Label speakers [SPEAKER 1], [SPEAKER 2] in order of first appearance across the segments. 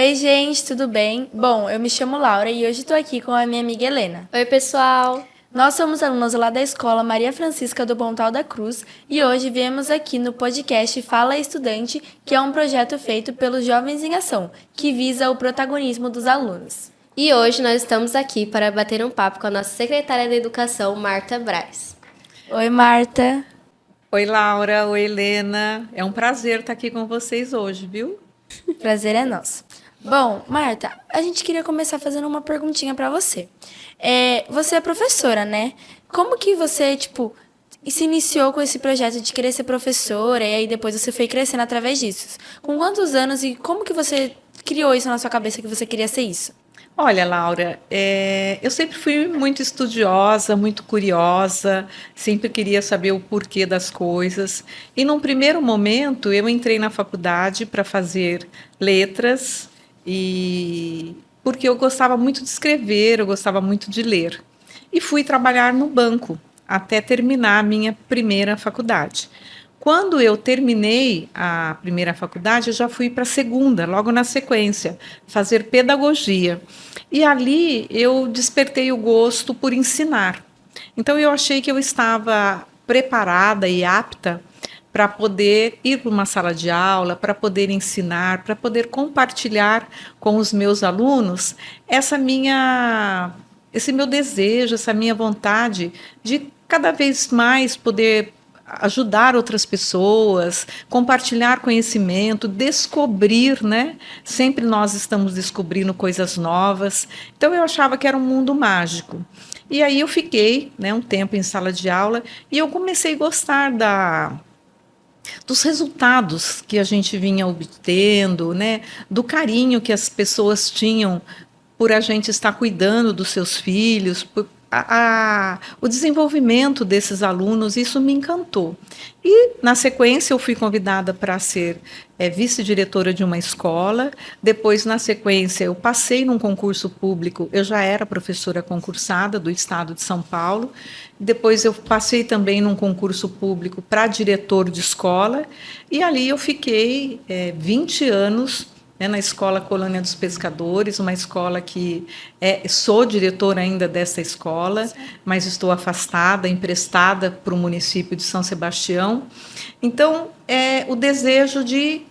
[SPEAKER 1] Oi, gente, tudo bem? Bom, eu me chamo Laura e hoje estou aqui com a minha amiga Helena.
[SPEAKER 2] Oi, pessoal!
[SPEAKER 1] Nós somos alunos lá da Escola Maria Francisca do Pontal da Cruz e hoje viemos aqui no podcast Fala Estudante, que é um projeto feito pelos Jovens em Ação, que visa o protagonismo dos alunos.
[SPEAKER 2] E hoje nós estamos aqui para bater um papo com a nossa secretária da Educação, Marta Braz.
[SPEAKER 1] Oi, Marta.
[SPEAKER 3] Oi, Laura. Oi, Helena. É um prazer estar aqui com vocês hoje, viu?
[SPEAKER 1] Prazer é nosso. Bom, Marta, a gente queria começar fazendo uma perguntinha para você. Você é professora, né? Como que você, se iniciou com esse projeto de querer ser professora e aí depois você foi crescendo através disso? Com quantos anos e como que você criou isso na sua cabeça que você queria ser isso?
[SPEAKER 3] Olha, Laura, eu sempre fui muito estudiosa, muito curiosa, sempre queria saber o porquê das coisas. E num primeiro momento, eu entrei na faculdade para fazer letras, e porque eu gostava muito de escrever, eu gostava muito de ler. E fui trabalhar no banco até terminar a minha primeira faculdade. Quando eu terminei a primeira faculdade, eu já fui para a segunda, logo na sequência, fazer pedagogia. E ali eu despertei o gosto por ensinar. Então eu achei que eu estava preparada e apta para poder ir para uma sala de aula, para poder ensinar, para poder compartilhar com os meus alunos esse meu desejo, essa minha vontade de cada vez mais poder ajudar outras pessoas, compartilhar conhecimento, descobrir, né? Sempre nós estamos descobrindo coisas novas. Então eu achava que era um mundo mágico. E aí eu fiquei, né, um tempo em sala de aula e eu comecei a gostar dos resultados que a gente vinha obtendo, né, do carinho que as pessoas tinham por a gente estar cuidando dos seus filhos, o desenvolvimento desses alunos, isso me encantou. E, na sequência, eu fui convidada para ser vice-diretora de uma escola. Depois, na sequência, eu passei num concurso público, eu já era professora concursada do estado de São Paulo. Depois, eu passei também num concurso público para diretor de escola. E ali eu fiquei 20 anos, né, na Escola Colônia dos Pescadores, uma escola que sou diretora ainda dessa escola, mas estou afastada, emprestada para o município de São Sebastião. Então, é o desejo de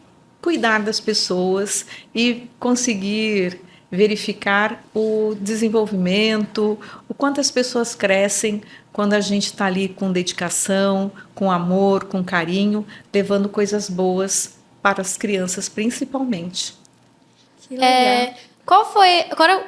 [SPEAKER 3] cuidar das pessoas e conseguir verificar o desenvolvimento, o quanto as pessoas crescem quando a gente está ali com dedicação, com amor, com carinho, levando coisas boas para as crianças, principalmente.
[SPEAKER 1] Que legal.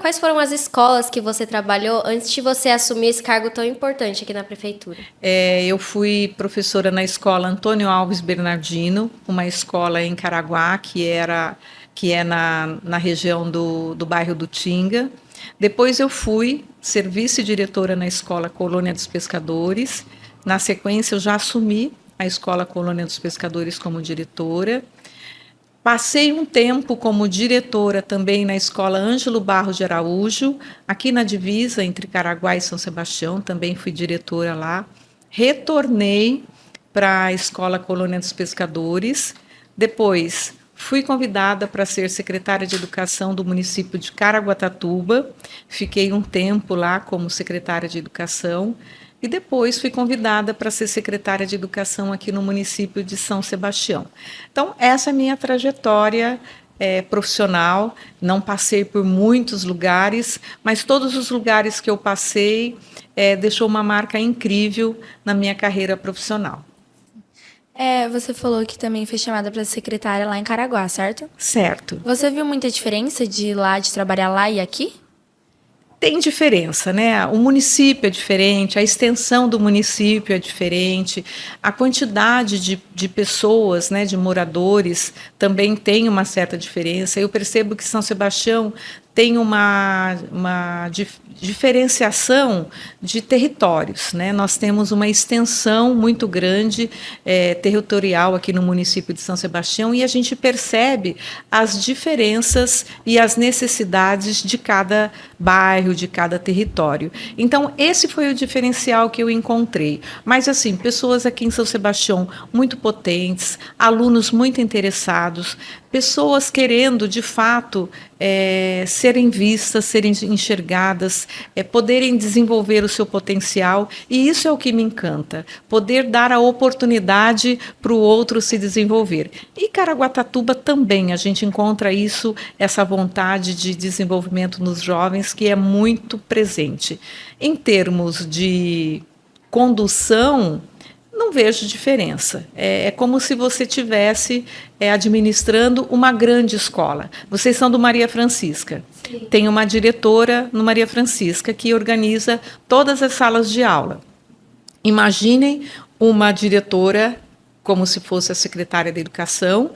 [SPEAKER 2] Quais foram as escolas que você trabalhou antes de você assumir esse cargo tão importante aqui na prefeitura?
[SPEAKER 3] Eu fui professora na escola Antônio Alves Bernardino, uma escola em Caraguá, que é na região do bairro do Tinga. Depois eu fui ser vice-diretora na escola Colônia dos Pescadores. Na sequência, eu já assumi a escola Colônia dos Pescadores como diretora. Passei um tempo como diretora também na Escola Ângelo Barros de Araújo, aqui na divisa entre Caraguá e São Sebastião, também fui diretora lá. Retornei para a Escola Colônia dos Pescadores. Depois, fui convidada para ser secretária de Educação do município de Caraguatatuba. Fiquei um tempo lá como secretária de Educação. E depois fui convidada para ser secretária de Educação aqui no município de São Sebastião. Então, essa é a minha trajetória profissional. Não passei por muitos lugares, mas todos os lugares que eu passei deixou uma marca incrível na minha carreira profissional.
[SPEAKER 1] Você falou que também foi chamada para ser secretária lá em Caraguá, certo?
[SPEAKER 3] Certo.
[SPEAKER 1] Você viu muita diferença de trabalhar lá e aqui?
[SPEAKER 3] Tem diferença, né? O município é diferente, a extensão do município é diferente, a quantidade de pessoas, né, de moradores, também tem uma certa diferença. Eu percebo que São Sebastião tem uma diferenciação de territórios, né? Nós temos uma extensão muito grande territorial aqui no município de São Sebastião e a gente percebe as diferenças e as necessidades de cada bairro, de cada território. Então, esse foi o diferencial que eu encontrei. Mas, assim, pessoas aqui em São Sebastião muito potentes, alunos muito interessados, pessoas querendo, de fato, serem vistas, serem enxergadas, poderem desenvolver o seu potencial, e isso é o que me encanta, poder dar a oportunidade para o outro se desenvolver. E Caraguatatuba também, a gente encontra isso, essa vontade de desenvolvimento nos jovens, que é muito presente. Em termos de condução, não vejo diferença. É como se você estivesse administrando uma grande escola. Vocês são do Maria Francisca. Sim. Tem uma diretora no Maria Francisca que organiza todas as salas de aula. Imaginem uma diretora, como se fosse a secretária da Educação,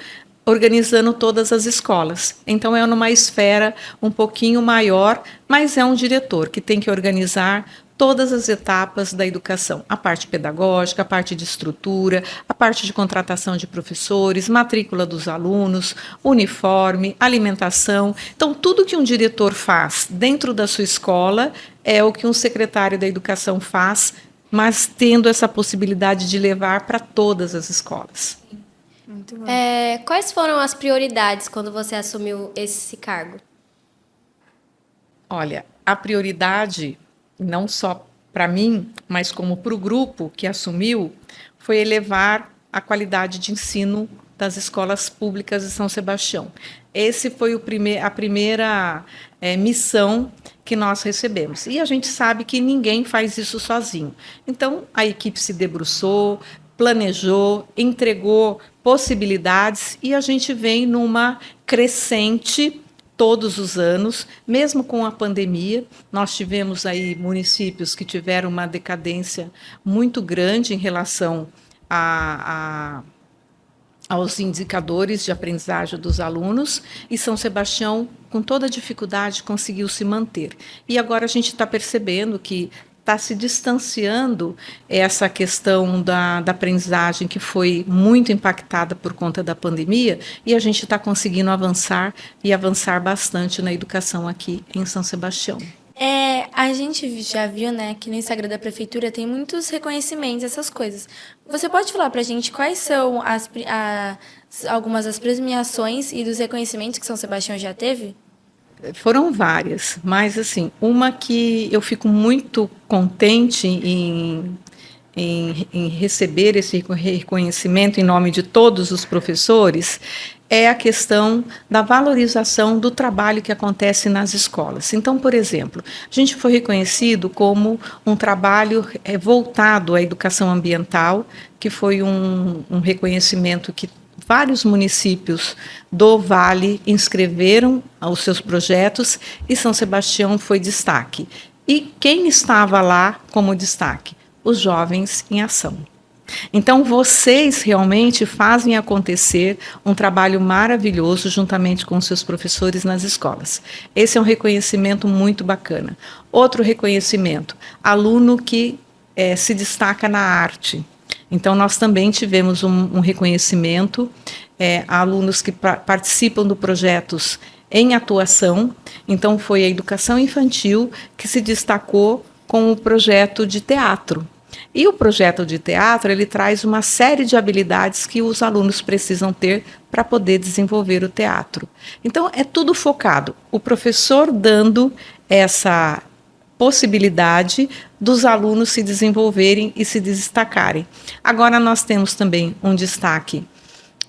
[SPEAKER 3] organizando todas as escolas. Então, é numa esfera um pouquinho maior, mas é um diretor que tem que organizar todas as etapas da educação, a parte pedagógica, a parte de estrutura, a parte de contratação de professores, matrícula dos alunos, uniforme, alimentação. Então, tudo que um diretor faz dentro da sua escola é o que um secretário da educação faz, mas tendo essa possibilidade de levar para todas as escolas.
[SPEAKER 1] Muito bom.
[SPEAKER 2] Quais foram as prioridades quando você assumiu esse cargo?
[SPEAKER 3] Olha, a prioridade, não só para mim, mas como para o grupo que assumiu, foi elevar a qualidade de ensino das escolas públicas de São Sebastião. Esse foi a primeira missão que nós recebemos. E a gente sabe que ninguém faz isso sozinho. Então, a equipe se debruçou, planejou, entregou possibilidades, e a gente vem numa crescente todos os anos, mesmo com a pandemia. Nós tivemos aí municípios que tiveram uma decadência muito grande em relação aos indicadores de aprendizagem dos alunos, e São Sebastião, com toda dificuldade, conseguiu se manter. E agora a gente está percebendo que está se distanciando essa questão da aprendizagem, que foi muito impactada por conta da pandemia, e a gente está conseguindo avançar bastante na educação aqui em São Sebastião.
[SPEAKER 1] A gente já viu, né, que no Instagram da prefeitura tem muitos reconhecimentos, essas coisas. Você pode falar para a gente quais são algumas das premiações e dos reconhecimentos que São Sebastião já teve?
[SPEAKER 3] Foram várias, mas assim, uma que eu fico muito contente em receber esse reconhecimento em nome de todos os professores é a questão da valorização do trabalho que acontece nas escolas. Então, por exemplo, a gente foi reconhecido como um trabalho voltado à educação ambiental, que foi um reconhecimento que vários municípios do Vale inscreveram os seus projetos, e São Sebastião foi destaque. E quem estava lá como destaque? Os jovens em ação. Então, vocês realmente fazem acontecer um trabalho maravilhoso juntamente com seus professores nas escolas. Esse é um reconhecimento muito bacana. Outro reconhecimento, aluno que se destaca na arte. Então, nós também tivemos um reconhecimento a alunos que participam de projetos em atuação. Então, foi a educação infantil que se destacou com o projeto de teatro. E o projeto de teatro, ele traz uma série de habilidades que os alunos precisam ter para poder desenvolver o teatro. Então, é tudo focado. O professor dando essa possibilidade dos alunos se desenvolverem e se destacarem. Agora, nós temos também um destaque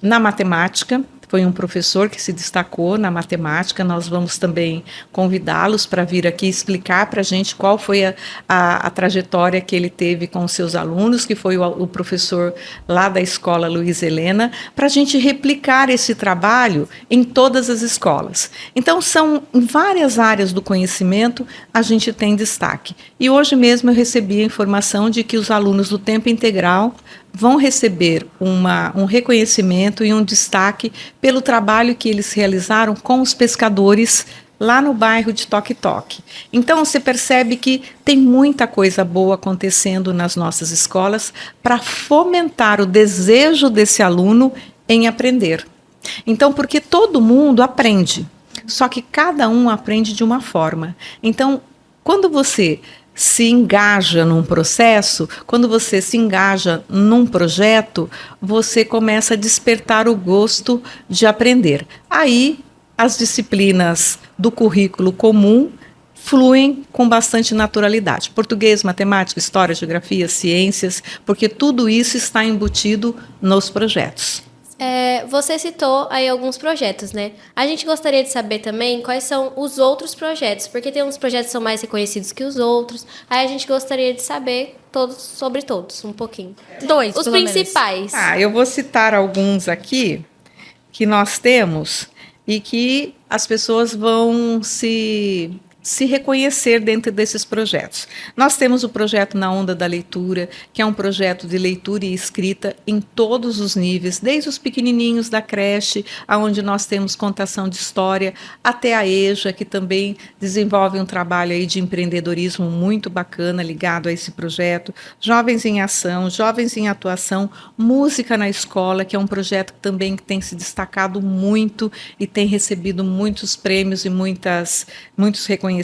[SPEAKER 3] na matemática. Foi um professor que se destacou na matemática. Nós vamos também convidá-los para vir aqui explicar para a gente qual foi a trajetória que ele teve com os seus alunos, que foi o professor lá da escola Luiz Helena, para a gente replicar esse trabalho em todas as escolas. Então, são em várias áreas do conhecimento a gente tem destaque. E hoje mesmo eu recebi a informação de que os alunos do tempo integral vão receber um reconhecimento e um destaque pelo trabalho que eles realizaram com os pescadores lá no bairro de Toque Toque. Então, você percebe que tem muita coisa boa acontecendo nas nossas escolas para fomentar o desejo desse aluno em aprender. Então, porque todo mundo aprende, só que cada um aprende de uma forma. Então, quando você se engaja num processo, quando você se engaja num projeto, você começa a despertar o gosto de aprender. Aí, as disciplinas do currículo comum fluem com bastante naturalidade. Português, matemática, história, geografia, ciências, porque tudo isso está embutido nos projetos.
[SPEAKER 2] Você citou aí alguns projetos, né? A gente gostaria de saber também quais são os outros projetos, porque tem uns projetos que são mais reconhecidos que os outros. Aí a gente gostaria de saber sobre todos, um pouquinho.
[SPEAKER 1] Dois,
[SPEAKER 2] Os
[SPEAKER 1] pelo menos.
[SPEAKER 2] principais.
[SPEAKER 3] Eu vou citar alguns aqui que nós temos e que as pessoas vão se reconhecer dentro desses projetos. Nós temos o projeto Na Onda da Leitura, que é um projeto de leitura e escrita em todos os níveis, desde os pequenininhos da creche, onde nós temos contação de história, até a EJA, que também desenvolve um trabalho aí de empreendedorismo muito bacana ligado a esse projeto, Jovens em Ação, Jovens em Atuação, Música na Escola, que é um projeto que também tem se destacado muito e tem recebido muitos prêmios e muitos reconhecimentos.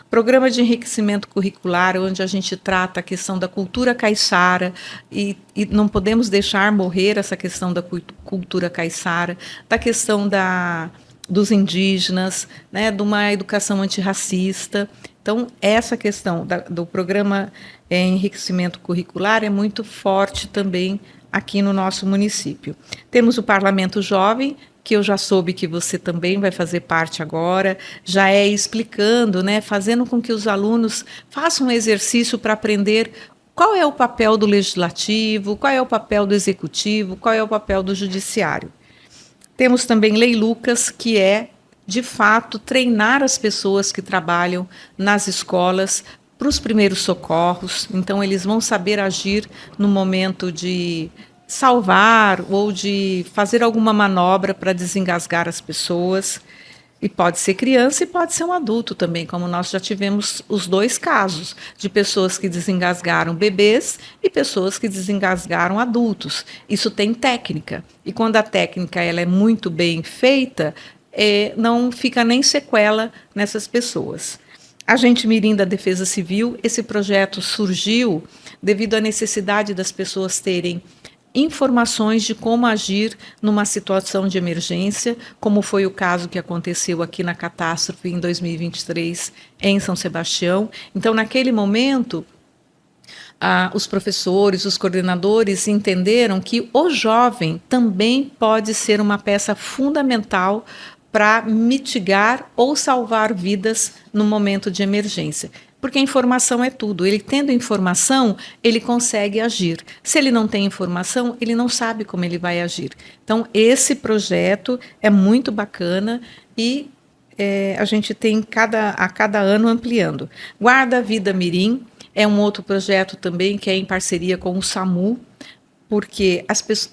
[SPEAKER 3] Programa de enriquecimento curricular, onde a gente trata a questão da cultura caiçara e não podemos deixar morrer essa questão da cultura caiçara, da questão dos indígenas, né, de uma educação antirracista. Então, essa questão do programa enriquecimento curricular é muito forte também aqui no nosso município. Temos o Parlamento Jovem, que eu já soube que você também vai fazer parte agora, já é explicando, né, fazendo com que os alunos façam um exercício para aprender qual é o papel do legislativo, qual é o papel do executivo, qual é o papel do judiciário. Temos também Lei Lucas, que é, de fato, treinar as pessoas que trabalham nas escolas para os primeiros socorros. Então, eles vão saber agir no momento de salvar ou de fazer alguma manobra para desengasgar as pessoas. E pode ser criança e pode ser um adulto também, como nós já tivemos os dois casos, de pessoas que desengasgaram bebês e pessoas que desengasgaram adultos. Isso tem técnica. E quando a técnica ela é muito bem feita, não fica nem sequela nessas pessoas. Agente Mirim da Defesa Civil, esse projeto surgiu devido à necessidade das pessoas terem informações de como agir numa situação de emergência, como foi o caso que aconteceu aqui na catástrofe em 2023 em São Sebastião. Então, naquele momento, os professores, os coordenadores entenderam que o jovem também pode ser uma peça fundamental para mitigar ou salvar vidas no momento de emergência. Porque a informação é tudo. Ele tendo informação, ele consegue agir. Se ele não tem informação, ele não sabe como ele vai agir. Então, esse projeto é muito bacana e a gente tem a cada ano ampliando. Guarda Vida Mirim é um outro projeto também que é em parceria com o SAMU, porque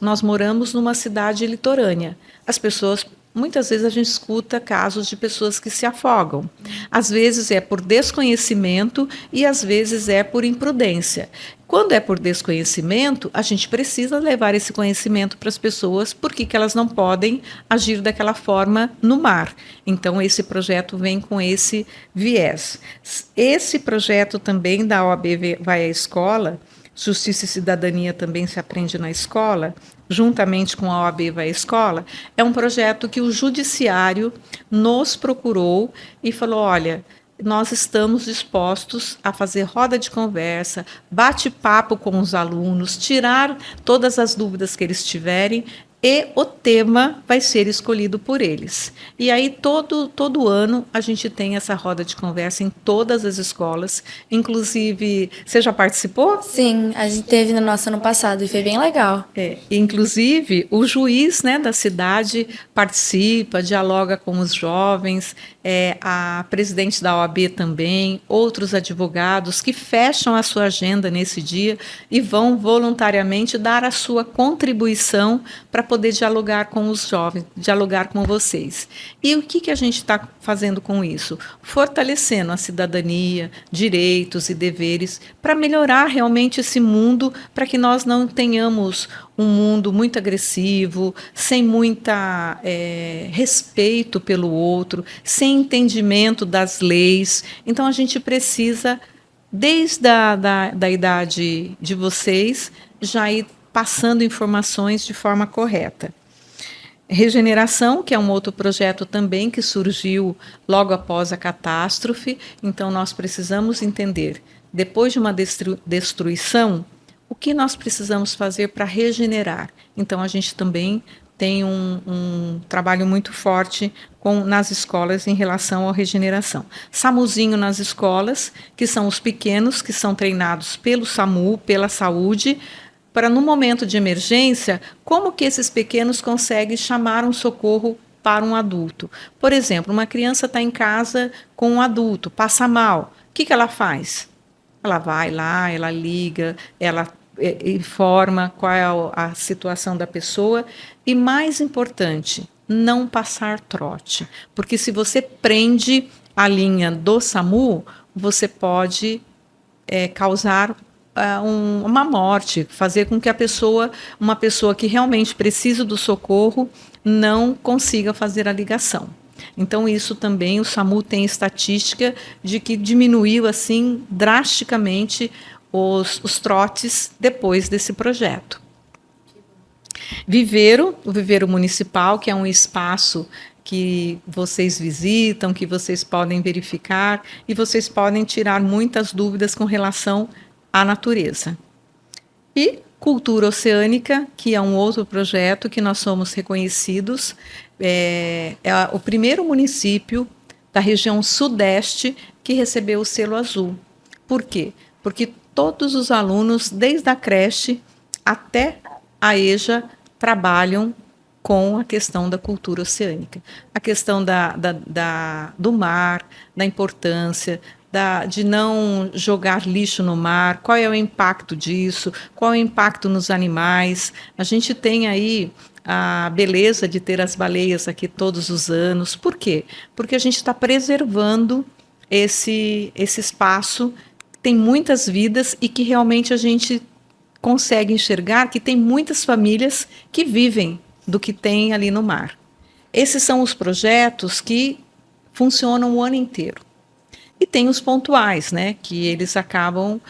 [SPEAKER 3] nós moramos numa cidade litorânea. As pessoas... Muitas vezes a gente escuta casos de pessoas que se afogam. Às vezes é por desconhecimento e às vezes é por imprudência. Quando é por desconhecimento, a gente precisa levar esse conhecimento para as pessoas, porque elas não podem agir daquela forma no mar. Então, esse projeto vem com esse viés. Esse projeto também da OAB Vai à Escola, Justiça e Cidadania também se aprende na escola, juntamente com a OAB Vai à Escola, é um projeto que o judiciário nos procurou e falou, olha, nós estamos dispostos a fazer roda de conversa, bate-papo com os alunos, tirar todas as dúvidas que eles tiverem e o tema vai ser escolhido por eles. E aí, todo ano, a gente tem essa roda de conversa em todas as escolas. Inclusive, você já participou?
[SPEAKER 1] Sim, a gente teve no nosso ano passado e foi bem legal.
[SPEAKER 3] Inclusive, o juiz, né, da cidade participa, dialoga com os jovens, a presidente da OAB também, outros advogados que fecham a sua agenda nesse dia e vão voluntariamente dar a sua contribuição para poder dialogar com os jovens, dialogar com vocês. E o que a gente está fazendo com isso? Fortalecendo a cidadania, direitos e deveres, para melhorar realmente esse mundo, para que nós não tenhamos um mundo muito agressivo, sem muita respeito pelo outro, sem entendimento das leis. Então, a gente precisa desde da idade de vocês, já ir passando informações de forma correta. Regeneração, que é um outro projeto também que surgiu logo após a catástrofe. Então, nós precisamos entender, depois de uma destruição, o que nós precisamos fazer para regenerar. Então, a gente também tem um trabalho muito forte nas escolas em relação à regeneração. SAMUzinho nas escolas, que são os pequenos, que são treinados pelo SAMU, pela saúde, para no momento de emergência, como que esses pequenos conseguem chamar um socorro para um adulto. Por exemplo, uma criança está em casa com um adulto, passa mal, o que ela faz? Ela vai lá, ela liga, ela informa qual é a situação da pessoa e, mais importante, não passar trote. Porque se você prende a linha do SAMU, você pode causar uma morte, fazer com que uma pessoa que realmente precisa do socorro, não consiga fazer a ligação. Então, isso também, o SAMU tem estatística de que diminuiu assim drasticamente os trotes depois desse projeto. O Viveiro Municipal, que é um espaço que vocês visitam, que vocês podem verificar e vocês podem tirar muitas dúvidas com relação à natureza. E Cultura Oceânica, que é um outro projeto que nós somos reconhecidos, é o primeiro município da região sudeste que recebeu o selo azul. Por quê? Porque todos os alunos, desde a creche até a EJA, trabalham com a questão da cultura oceânica. A questão do mar, da importância, de não jogar lixo no mar, qual é o impacto disso, qual é o impacto nos animais. A gente tem aí a beleza de ter as baleias aqui todos os anos. Por quê? Porque a gente está preservando esse espaço, tem muitas vidas e que realmente a gente consegue enxergar que tem muitas famílias que vivem do que tem ali no mar. Esses são os projetos que funcionam o ano inteiro. E tem os pontuais, né, que eles acabam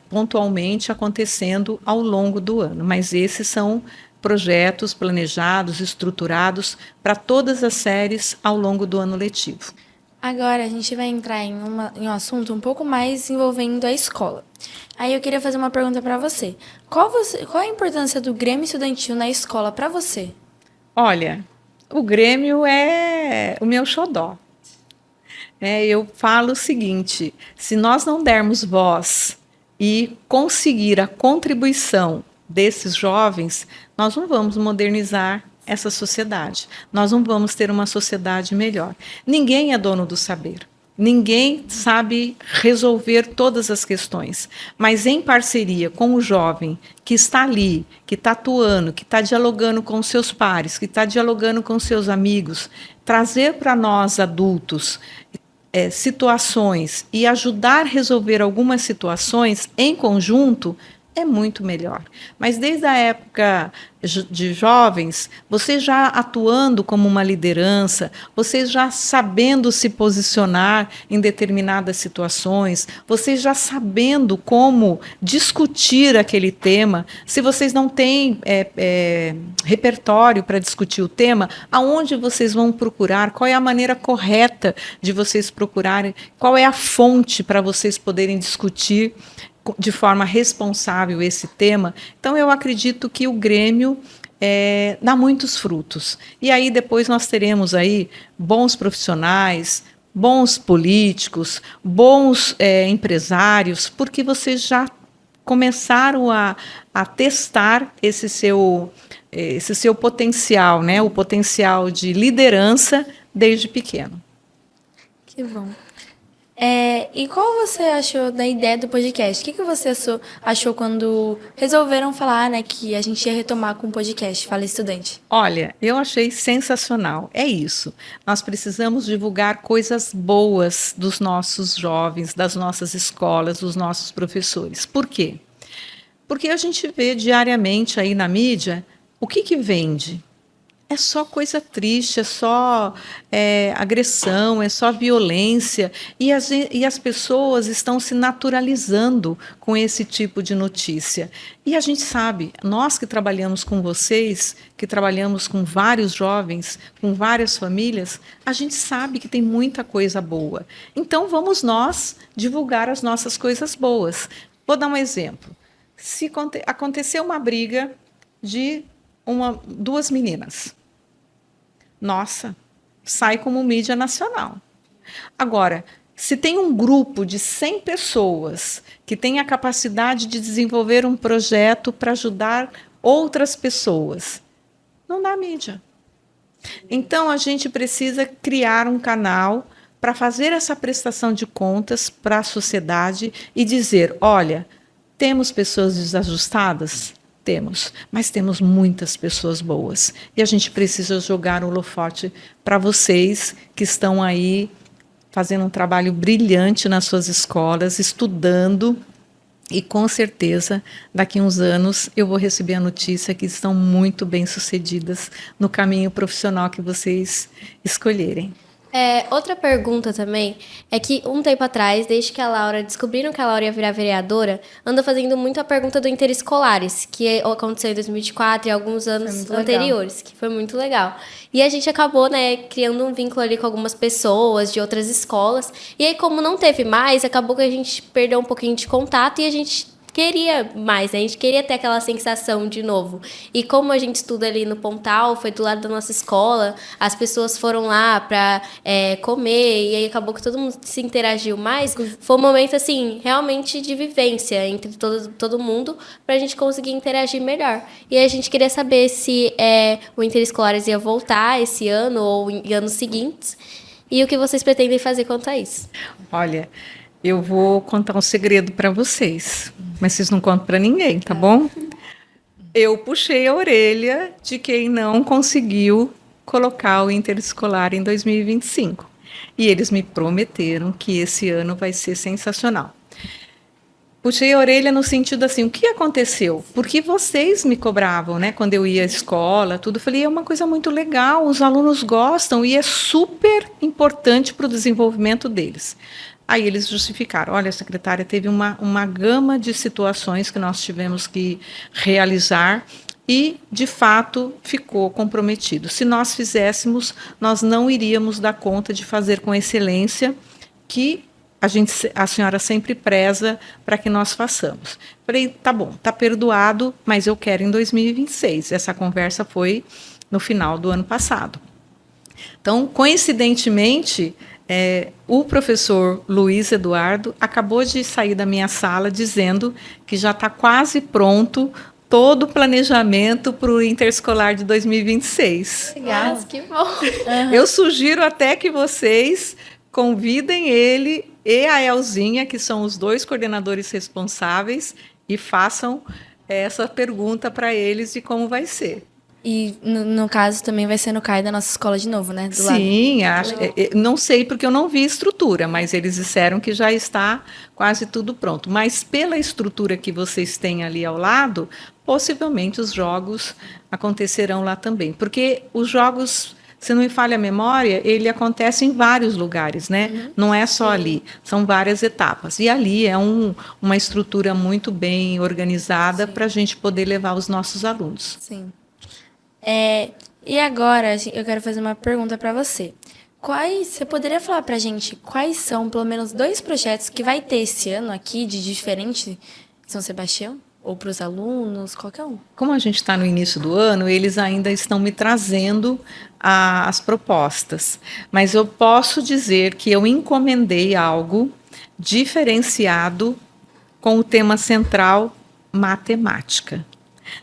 [SPEAKER 3] pontualmente acontecendo ao longo do ano. Mas esses são projetos planejados, estruturados para todas as séries ao longo do ano letivo.
[SPEAKER 1] Agora a gente vai entrar em um assunto um pouco mais envolvendo a escola. Aí eu queria fazer uma pergunta para você. Qual a importância do Grêmio Estudantil na escola para você?
[SPEAKER 3] Olha, o Grêmio é o meu xodó. Eu falo o seguinte: se nós não dermos voz e conseguir a contribuição desses jovens, nós não vamos modernizar essa sociedade. Nós não vamos ter uma sociedade melhor. Ninguém é dono do saber. Ninguém sabe resolver todas as questões, mas em parceria com o jovem que está ali, que está atuando, que está dialogando com seus pares, que está dialogando com seus amigos, trazer para nós adultos situações e ajudar a resolver algumas situações em conjunto, é muito melhor. Mas desde a época de jovens, você já atuando como uma liderança, você já sabendo se posicionar em determinadas situações, você já sabendo como discutir aquele tema. Se vocês não têm repertório para discutir o tema, aonde vocês vão procurar? Qual é a maneira correta de vocês procurarem? Qual é a fonte para vocês poderem discutir de forma responsável esse tema? Então, eu acredito que o Grêmio dá muitos frutos. E aí depois nós teremos aí bons profissionais, bons políticos, bons empresários, porque vocês já começaram a testar esse seu potencial, né? O potencial de liderança desde pequeno.
[SPEAKER 1] Que bom. E qual você achou da ideia do podcast? O que você achou quando resolveram falar, né, que a gente ia retomar com o podcast Fala Estudante?
[SPEAKER 3] Olha, eu achei sensacional. É isso. Nós precisamos divulgar coisas boas dos nossos jovens, das nossas escolas, dos nossos professores. Por quê? Porque a gente vê diariamente aí na mídia o que vende. é só coisa triste, é só agressão, é só violência. E as pessoas estão se naturalizando com esse tipo de notícia. E a gente sabe, nós que trabalhamos com vocês, que trabalhamos com vários jovens, com várias famílias, a gente sabe que tem muita coisa boa. Então, vamos nós divulgar as nossas coisas boas. Vou dar um exemplo. Se acontecer uma briga de duas meninas, nossa, sai como mídia nacional. Agora, se tem um grupo de 100 pessoas que tem a capacidade de desenvolver um projeto para ajudar outras pessoas, não dá mídia. Então, a gente precisa criar um canal para fazer essa prestação de contas para a sociedade e dizer, olha, temos pessoas desajustadas? Temos, mas temos muitas pessoas boas. E a gente precisa jogar o holofote para vocês que estão aí fazendo um trabalho brilhante nas suas escolas, estudando, e com certeza, daqui a uns anos, eu vou receber a notícia que estão muito bem-sucedidas no caminho profissional que vocês escolherem.
[SPEAKER 2] Outra pergunta também é que um tempo atrás, desde que a Laura descobriram que a Laura ia virar vereadora, anda fazendo muito a pergunta do interescolares, que aconteceu em 2024 e alguns anos anteriores, que foi muito legal. E a gente acabou, né, criando um vínculo ali com algumas pessoas de outras escolas. E aí, como não teve mais, acabou que a gente perdeu um pouquinho de contato e a gente queria mais, né? A gente queria ter aquela sensação de novo. E como a gente estuda ali no Pontal, foi do lado da nossa escola, as pessoas foram lá para comer, e aí acabou que todo mundo se interagiu mais. Foi um momento, assim, realmente de vivência entre todo mundo, para a gente conseguir interagir melhor. E aí a gente queria saber se o Interescolares ia voltar esse ano ou em anos seguintes, e o que vocês pretendem fazer quanto a isso.
[SPEAKER 3] Olha, eu vou contar um segredo para vocês, mas vocês não contam para ninguém, tá bom? Eu puxei a orelha de quem não conseguiu colocar o interescolar em 2025. E eles me prometeram que esse ano vai ser sensacional. Puxei a orelha no sentido assim, o que aconteceu? Porque vocês me cobravam, né? Quando eu ia à escola, tudo. Eu falei, é uma coisa muito legal, os alunos gostam e é super importante para o desenvolvimento deles. Aí eles justificaram, olha, secretária, teve uma gama de situações que nós tivemos que realizar e, de fato, ficou comprometido. Se nós fizéssemos, nós não iríamos dar conta de fazer com excelência que a senhora sempre preza para que nós façamos. Falei, tá bom, tá perdoado, mas eu quero em 2026. Essa conversa foi no final do ano passado. Então, coincidentemente, o professor Luiz Eduardo acabou de sair da minha sala dizendo que já está quase pronto todo o planejamento para o Interescolar de 2026.
[SPEAKER 2] Legal. Nossa, que bom.
[SPEAKER 3] Eu sugiro até que vocês convidem ele e a Elzinha, que são os dois coordenadores responsáveis, e façam essa pergunta para eles de como vai ser.
[SPEAKER 1] E, no caso, também vai ser no CAI da nossa escola de novo, né?
[SPEAKER 3] Sim, não sei porque eu não vi estrutura, mas eles disseram que já está quase tudo pronto. Mas pela estrutura que vocês têm ali ao lado, possivelmente os jogos acontecerão lá também. Porque os jogos, se não me falha a memória, ele acontece em vários lugares, né? Uhum. Não é só ali, são várias etapas. E ali é uma estrutura muito bem organizada para a gente poder levar os nossos alunos.
[SPEAKER 1] Sim. E agora, eu quero fazer uma pergunta para você. Você poderia falar para a gente quais são, pelo menos, 2 projetos que vai ter esse ano aqui, de diferente em São Sebastião? Ou para os alunos, qualquer um?
[SPEAKER 3] Como a gente está no início do ano, eles ainda estão me trazendo as propostas. Mas eu posso dizer que eu encomendei algo diferenciado com o tema central matemática.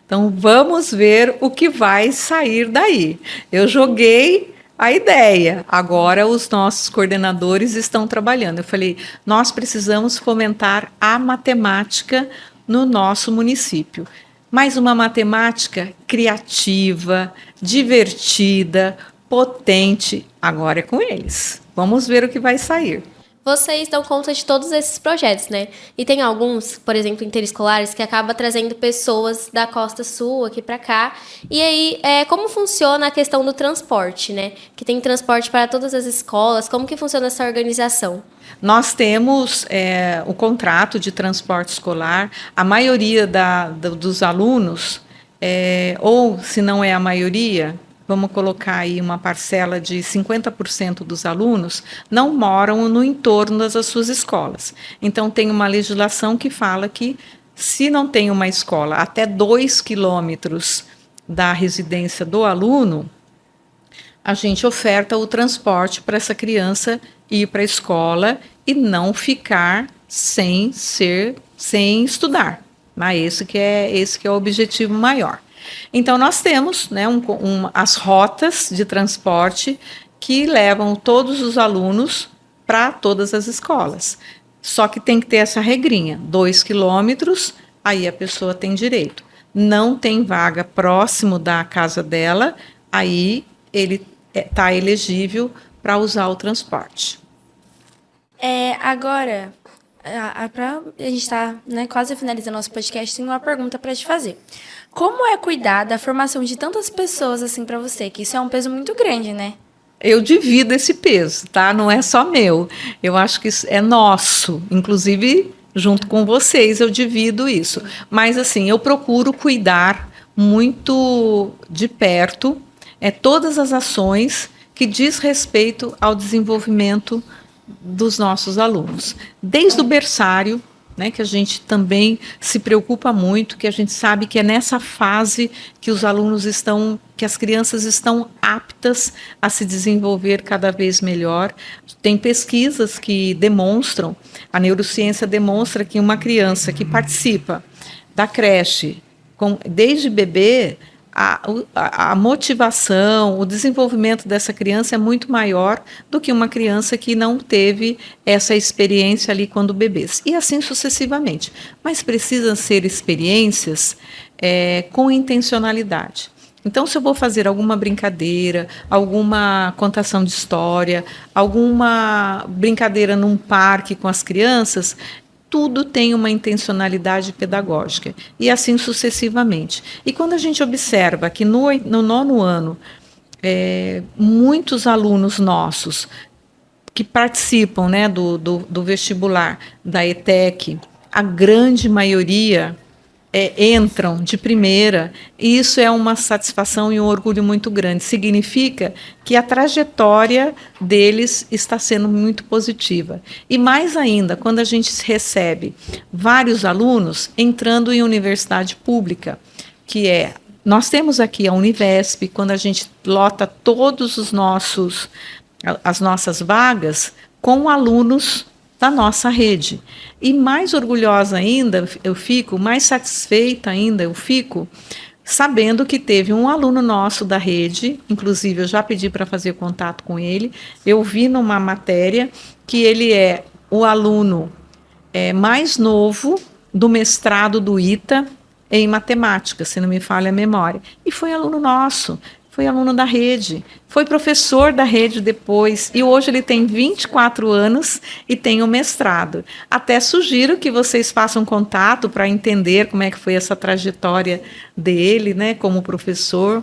[SPEAKER 3] Então, vamos ver o que vai sair daí. Eu joguei a ideia, agora os nossos coordenadores estão trabalhando. Eu falei, nós precisamos fomentar a matemática no nosso município. Mas uma matemática criativa, divertida, potente, agora é com eles. Vamos ver o que vai sair.
[SPEAKER 2] vocês dão conta de todos esses projetos, né? E tem alguns, por exemplo, interescolares, que acaba trazendo pessoas da Costa Sul aqui para cá. E aí, como funciona a questão do transporte, né? Que tem transporte para todas as escolas, como que funciona essa organização?
[SPEAKER 3] Nós temos o contrato de transporte escolar, a maioria dos alunos, ou se não é a maioria, vamos colocar aí uma parcela de 50% dos alunos, não moram no entorno das suas escolas. Então, tem uma legislação que fala que, se não tem uma escola até 2 quilômetros da residência do aluno, a gente oferta o transporte para essa criança ir para a escola e não ficar sem estudar. Mas esse que é o objetivo maior. Então, nós temos, né, as rotas de transporte que levam todos os alunos para todas as escolas. Só que tem que ter essa regrinha, 2 quilômetros, aí a pessoa tem direito. Não tem vaga próximo da casa dela, aí ele está elegível para usar o transporte.
[SPEAKER 1] Agora, a gente está, né, quase finalizando nosso podcast, tem uma pergunta para te fazer. Como é cuidar da formação de tantas pessoas assim para você? Que isso é um peso muito grande, né?
[SPEAKER 3] Eu divido esse peso, tá? Não é só meu. Eu acho que isso é nosso. Inclusive, junto com vocês, eu divido isso. Mas, assim, eu procuro cuidar muito de perto todas as ações que diz respeito ao desenvolvimento dos nossos alunos. Desde o berçário, né, que a gente também se preocupa muito, que a gente sabe que é nessa fase que os alunos estão, que as crianças estão aptas a se desenvolver cada vez melhor. Tem pesquisas que demonstram, a neurociência demonstra que uma criança que participa da creche desde bebê, a motivação, o desenvolvimento dessa criança é muito maior do que uma criança que não teve essa experiência ali quando bebês. E assim sucessivamente. Mas precisam ser experiências com intencionalidade. Então, se eu vou fazer alguma brincadeira, alguma contação de história, alguma brincadeira num parque com as crianças, tudo tem uma intencionalidade pedagógica, e assim sucessivamente. E quando a gente observa que no 9º ano, muitos alunos nossos que participam, né, do vestibular da ETEC, a grande maioria entram de primeira, e isso é uma satisfação e um orgulho muito grande. Significa que a trajetória deles está sendo muito positiva. E mais ainda, quando a gente recebe vários alunos entrando em universidade pública, nós temos aqui a Univesp, quando a gente lota todos as nossas vagas com alunos da nossa rede. E mais orgulhosa ainda eu fico, mais satisfeita ainda eu fico, sabendo que teve um aluno nosso da rede, inclusive eu já pedi para fazer contato com ele, eu vi numa matéria que ele é o aluno mais novo do mestrado do ITA em matemática, se não me falha a memória. E foi aluno nosso. Foi aluno da rede, foi professor da rede depois, e hoje ele tem 24 anos e tem o mestrado. Até sugiro que vocês façam contato para entender como é que foi essa trajetória dele, né, como professor.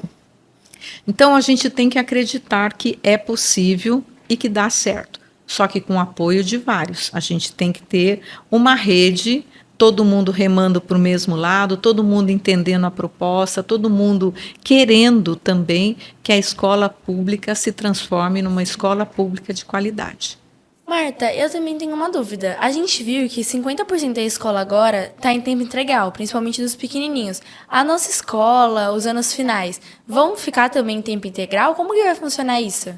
[SPEAKER 3] Então, a gente tem que acreditar que é possível e que dá certo, só que com o apoio de vários. A gente tem que ter uma rede, todo mundo remando para o mesmo lado, todo mundo entendendo a proposta, todo mundo querendo também que a escola pública se transforme numa escola pública de qualidade.
[SPEAKER 1] Marta, eu também tenho uma dúvida. A gente viu que 50% da escola agora está em tempo integral, principalmente dos pequenininhos. A nossa escola, os anos finais, vão ficar também em tempo integral? Como que vai funcionar isso?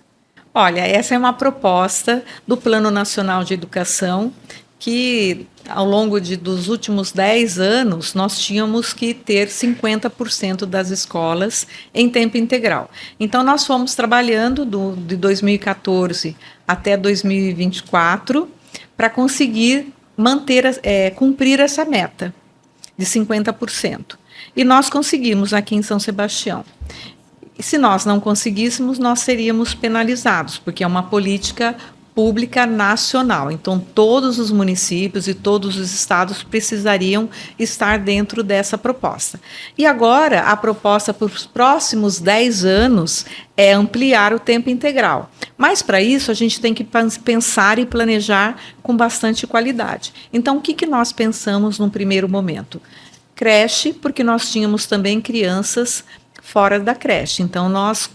[SPEAKER 3] Olha, essa é uma proposta do Plano Nacional de Educação, que ao longo dos últimos 10 anos, nós tínhamos que ter 50% das escolas em tempo integral. Então, nós fomos trabalhando de 2014 até 2024 para conseguir cumprir essa meta de 50%. E nós conseguimos aqui em São Sebastião. E se nós não conseguíssemos, nós seríamos penalizados, porque é uma política pública nacional. Então, todos os municípios e todos os estados precisariam estar dentro dessa proposta. E agora, a proposta para os próximos 10 anos é ampliar o tempo integral. Mas, para isso, a gente tem que pensar e planejar com bastante qualidade. Então, o que nós pensamos num primeiro momento? Creche, porque nós tínhamos também crianças fora da creche. Então, nós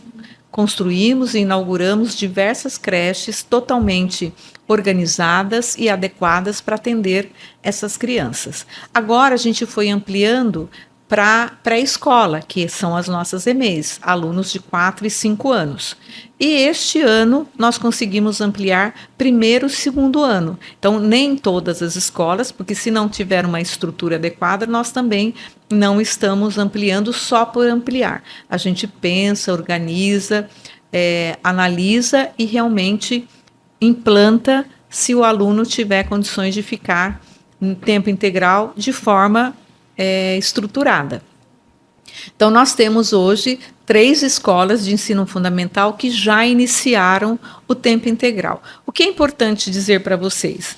[SPEAKER 3] construímos e inauguramos diversas creches totalmente organizadas e adequadas para atender essas crianças. Agora, a gente foi ampliando para pré-escola, que são as nossas EMEIs, alunos de 4 e 5 anos. E este ano nós conseguimos ampliar primeiro e segundo ano. Então, nem todas as escolas, porque se não tiver uma estrutura adequada, nós também não estamos ampliando só por ampliar. A gente pensa, organiza, analisa e realmente implanta se o aluno tiver condições de ficar em tempo integral de forma estruturada. Então, nós temos hoje 3 escolas de ensino fundamental que já iniciaram o tempo integral. O que é importante dizer para vocês?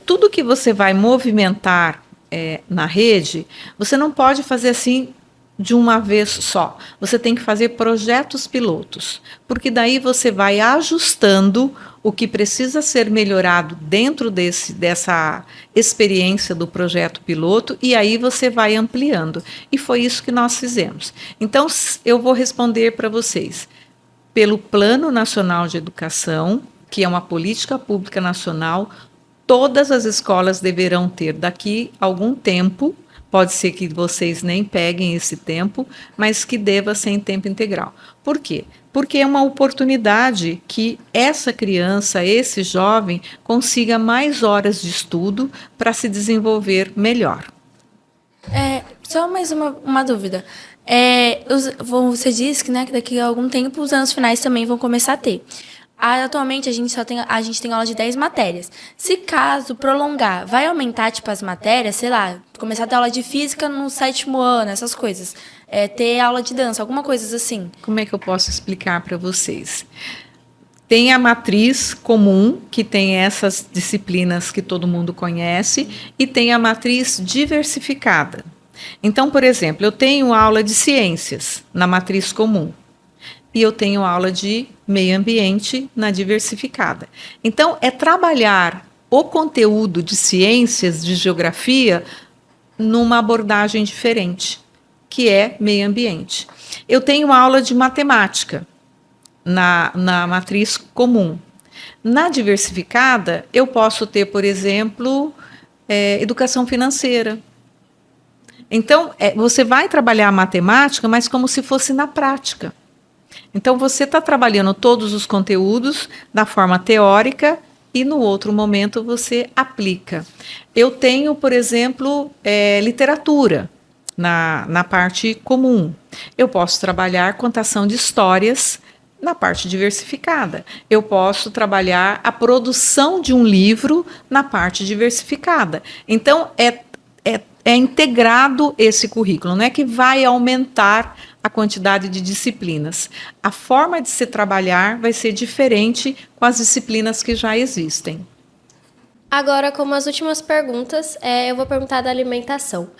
[SPEAKER 3] Tudo que você vai movimentar na rede, você não pode fazer assim de uma vez só. Você tem que fazer projetos pilotos, porque daí você vai ajustando o que precisa ser melhorado dentro dessa experiência do projeto piloto, e aí você vai ampliando. E foi isso que nós fizemos. Então, eu vou responder para vocês. Pelo Plano Nacional de Educação, que é uma política pública nacional, todas as escolas deverão ter daqui a algum tempo. Pode ser que vocês nem peguem esse tempo, mas que deva ser em tempo integral. Por quê? Porque é uma oportunidade que essa criança, esse jovem, consiga mais horas de estudo para se desenvolver melhor.
[SPEAKER 1] Só mais uma dúvida. Você disse que, né, que daqui a algum tempo os anos finais também vão começar a ter. Atualmente a gente tem aula de 10 matérias. Se caso prolongar, vai aumentar tipo as matérias, sei lá, começar a ter aula de física no 7º ano, essas coisas. Ter aula de dança, alguma coisa assim.
[SPEAKER 3] Como é que eu posso explicar para vocês? Tem a matriz comum, que tem essas disciplinas que todo mundo conhece, e tem a matriz diversificada. Então, por exemplo, eu tenho aula de ciências na matriz comum. E eu tenho aula de meio ambiente na diversificada. Então, é trabalhar o conteúdo de ciências, de geografia, numa abordagem diferente, que é meio ambiente. Eu tenho aula de matemática na matriz comum. Na diversificada, eu posso ter, por exemplo, educação financeira. Então, você vai trabalhar a matemática, mas como se fosse na prática. Então, você está trabalhando todos os conteúdos da forma teórica e, no outro momento, você aplica. Eu tenho, por exemplo, literatura na parte comum. Eu posso trabalhar contação de histórias na parte diversificada. Eu posso trabalhar a produção de um livro na parte diversificada. Então, é integrado esse currículo, não é que vai aumentar a quantidade de disciplinas. A forma de se trabalhar vai ser diferente com as disciplinas que já existem.
[SPEAKER 2] Agora, como as últimas perguntas, eu vou perguntar da alimentação.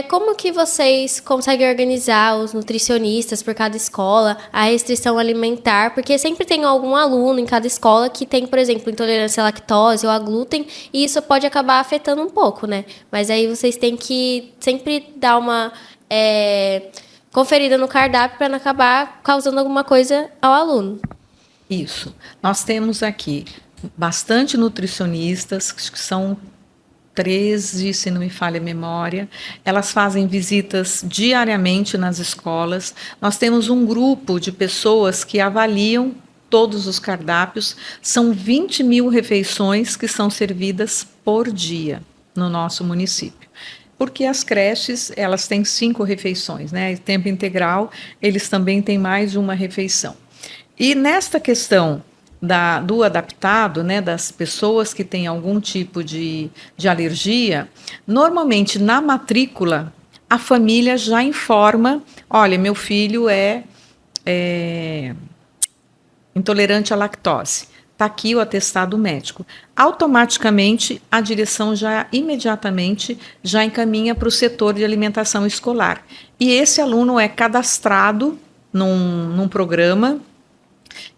[SPEAKER 2] Como que vocês conseguem organizar os nutricionistas por cada escola, a restrição alimentar? Porque sempre tem algum aluno em cada escola que tem, por exemplo, intolerância à lactose ou a glúten, e isso pode acabar afetando um pouco, né? Mas aí vocês têm que sempre dar uma conferida no cardápio para não acabar causando alguma coisa ao aluno.
[SPEAKER 3] Isso. Nós temos aqui bastante nutricionistas, que são 13, se não me falha a memória. Elas fazem visitas diariamente nas escolas. Nós temos um grupo de pessoas que avaliam todos os cardápios. São 20 mil refeições que são servidas por dia no nosso município. Porque as creches, elas têm 5 refeições, né? Em tempo integral, eles também têm mais de uma refeição. E nesta questão do adaptado, né, das pessoas que têm algum tipo de alergia, normalmente na matrícula, a família já informa, olha, meu filho é intolerante à lactose. está aqui o atestado médico. Automaticamente, a direção já imediatamente já encaminha para o setor de alimentação escolar. E esse aluno é cadastrado num programa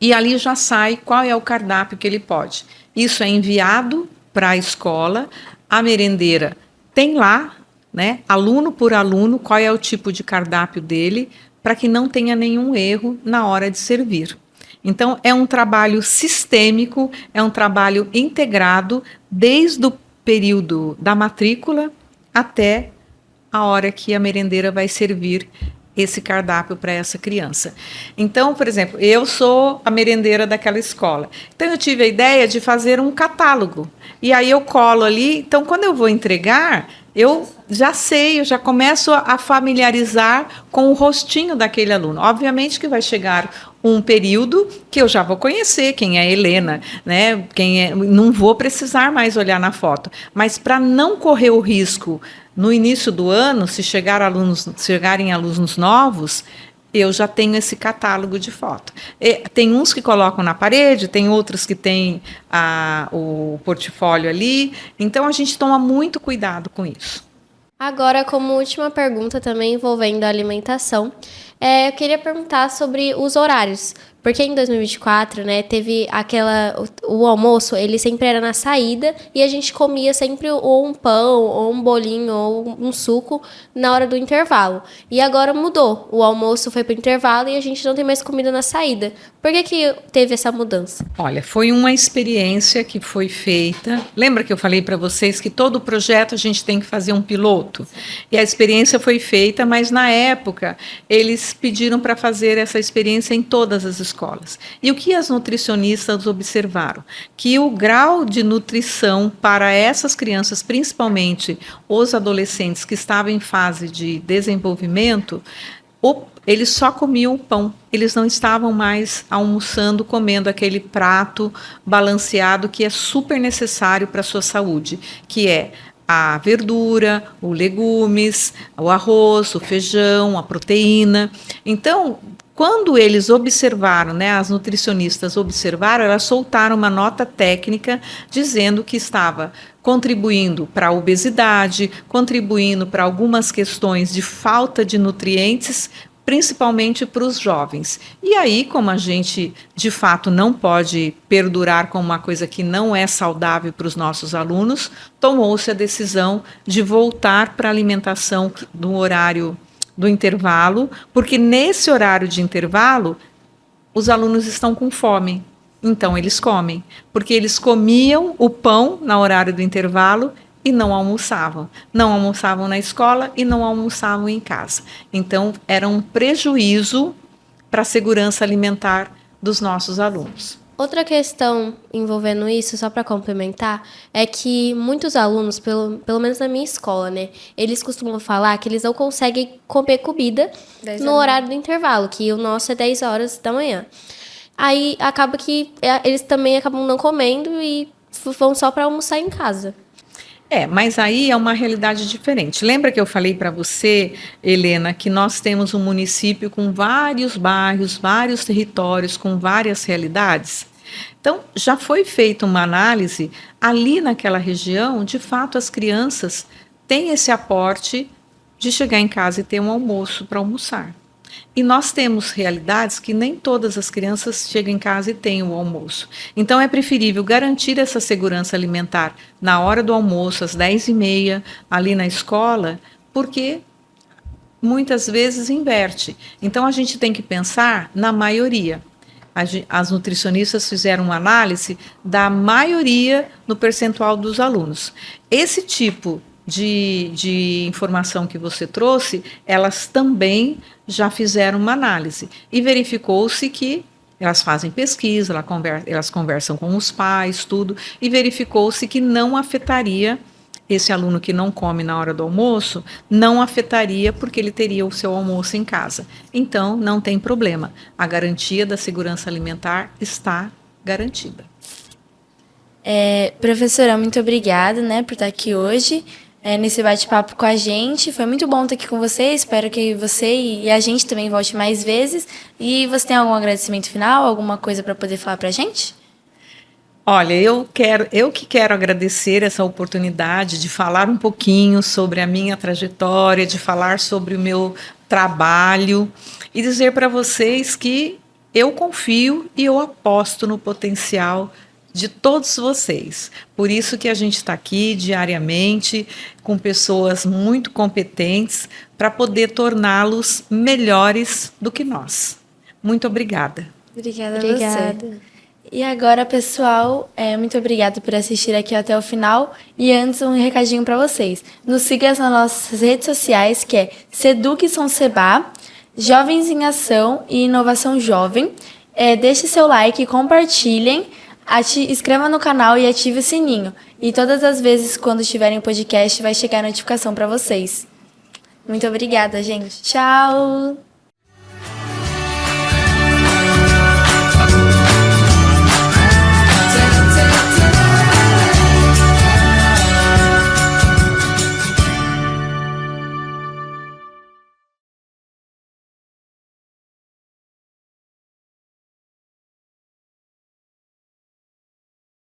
[SPEAKER 3] e ali já sai qual é o cardápio que ele pode. Isso é enviado para a escola, a merendeira tem lá, né, aluno por aluno, qual é o tipo de cardápio dele, para que não tenha nenhum erro na hora de servir. Então, é um trabalho sistêmico, é um trabalho integrado, desde o período da matrícula até a hora que a merendeira vai servir esse cardápio para essa criança. Então, por exemplo, eu sou a merendeira daquela escola. Então, eu tive a ideia de fazer um catálogo. E aí eu colo ali. Então, quando eu vou entregar, eu já sei, eu já começo a familiarizar com o rostinho daquele aluno. Obviamente que vai chegar um período que eu já vou conhecer quem é a Helena, né? Não vou precisar mais olhar na foto. Mas para não correr o risco no início do ano, se chegarem alunos novos, eu já tenho esse catálogo de foto. Tem uns que colocam na parede, tem outros que têm o portfólio ali. Então, a gente toma muito cuidado com isso.
[SPEAKER 2] Agora, como última pergunta também envolvendo a alimentação, eu queria perguntar sobre os horários. Porque em 2024, né, teve o almoço, ele sempre era na saída e a gente comia sempre ou um pão, ou um bolinho, ou um suco na hora do intervalo. E agora mudou. O almoço foi para o intervalo e a gente não tem mais comida na saída. Por que teve essa mudança?
[SPEAKER 3] Olha, foi uma experiência que foi feita. Lembra que eu falei para vocês que todo projeto a gente tem que fazer um piloto? E a experiência foi feita, mas na época eles pediram para fazer essa experiência em todas as escolas. E o que as nutricionistas observaram? Que o grau de nutrição para essas crianças, principalmente os adolescentes que estavam em fase de desenvolvimento, eles só comiam o pão, eles não estavam mais almoçando, comendo aquele prato balanceado que é super necessário para a sua saúde, que é a verdura, os legumes, o arroz, o feijão, a proteína. Então, quando eles observaram, né, as nutricionistas observaram, elas soltaram uma nota técnica dizendo que estava contribuindo para a obesidade, contribuindo para algumas questões de falta de nutrientes, principalmente para os jovens. E aí, como a gente, de fato, não pode perdurar com uma coisa que não é saudável para os nossos alunos, tomou-se a decisão de voltar para a alimentação no horário do intervalo, porque nesse horário de intervalo, os alunos estão com fome. Então, eles comem, porque eles comiam o pão no horário do intervalo e não almoçavam. Não almoçavam na escola e não almoçavam em casa. Então, era um prejuízo para a segurança alimentar dos nossos alunos.
[SPEAKER 2] Outra questão envolvendo isso, só para complementar, é que muitos alunos, pelo menos na minha escola, né, eles costumam falar que eles não conseguem comer comida no horário do intervalo, que o nosso é 10 horas da manhã. Aí acaba que eles também acabam não comendo e vão só para almoçar em casa.
[SPEAKER 3] Mas aí é uma realidade diferente. Lembra que eu falei para você, Helena, que nós temos um município com vários bairros, vários territórios, com várias realidades? Então, já foi feita uma análise ali naquela região, de fato, as crianças têm esse aporte de chegar em casa e ter um almoço para almoçar. E nós temos realidades que nem todas as crianças chegam em casa e têm o almoço. Então, é preferível garantir essa segurança alimentar na hora do almoço, às 10h30, ali na escola, porque muitas vezes inverte. Então, a gente tem que pensar na maioria. As nutricionistas fizeram uma análise da maioria no percentual dos alunos. Esse tipo de informação que você trouxe, elas também já fizeram uma análise e verificou-se que elas fazem pesquisa, elas conversam com os pais, tudo, e verificou-se que não afetaria esse aluno que não come na hora do almoço, não afetaria porque ele teria o seu almoço em casa. Então, não tem problema. A garantia da segurança alimentar está garantida.
[SPEAKER 1] Professora, muito obrigada, né, por estar aqui hoje. Nesse bate-papo com a gente. Foi muito bom estar aqui com você. Espero que você e a gente também volte mais vezes. E você tem algum agradecimento final, alguma coisa para poder falar para a gente?
[SPEAKER 3] Olha, eu que quero agradecer essa oportunidade de falar um pouquinho sobre a minha trajetória, de falar sobre o meu trabalho e dizer para vocês que eu confio e eu aposto no potencial de todos vocês. Por isso que a gente está aqui diariamente com pessoas muito competentes para poder torná-los melhores do que nós. Muito obrigada.
[SPEAKER 1] Obrigada a você.
[SPEAKER 2] Obrigada.
[SPEAKER 1] E agora, pessoal, muito obrigada por assistir aqui até o final. E antes, um recadinho para vocês. Nos siga nas nossas redes sociais, que é Seduc São Sebá, Jovens em Ação e Inovação Jovem. Deixe seu like, compartilhem, inscreva no canal e ative o sininho. E todas as vezes, quando tiverem podcast, vai chegar a notificação para vocês. Muito obrigada, gente. Tchau!